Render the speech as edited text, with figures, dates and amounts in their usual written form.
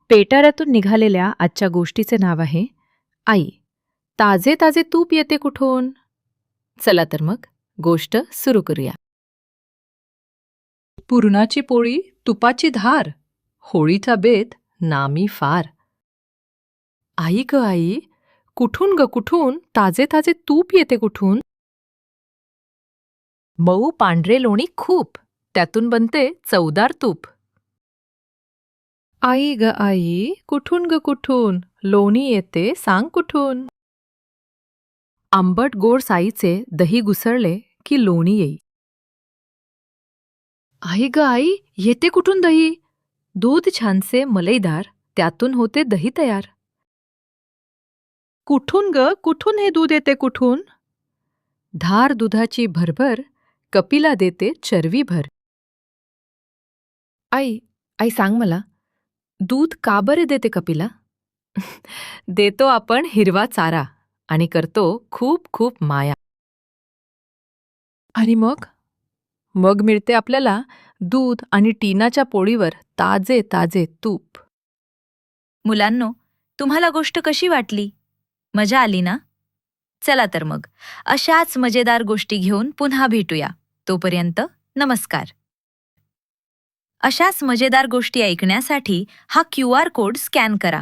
पेटाऱ्यातून निघालेल्या आजच्या गोष्टीचे नाव आहे आई. ताजे ताजे तूप येते कुठून? चला तर मग गोष्ट सुरू करूया. पुरणाची पोळी तुपाची धार, होळीचा बेत नामी फार. आई ग आई, कुठून ग कुठून ताजे ताजे तूप येते कुठून? मऊ पांढरे लोणी खूप, त्यातून बनते चवदार तूप. आई ग आई, कुठून ग कुठून लोणी येते सांग कुठून? आंबट गोड साईचे दही घुसळले की लोणी येई. आई ग आई, येते कुठून दही? दूध छानसे मलईदार, त्यातून होते दही तयार. कुठून ग कुठून हे दूध येते कुठून? धार दुधाची भरभर, कपिला देते चरवीभर. आई, आई सांग मला, दूध का बरे देते कपिला? देतो आपण हिरवा चारा आणि करतो खूप खूप माया. आणि मग मग मिळते आपल्याला दूध आणि टीनाच्या पोळीवर ताजे ताजे तूप. मुलांनो, तुम्हाला गोष्ट कशी वाटली? मजा आली ना? चला तर मग अशाच मजेदार गोष्टी घेऊन पुन्हा भेटूया. तोपर्यंत नमस्कार. अशाच मजेदार गोष्टी ऐकण्यासाठी हा QR कोड स्कॅन करा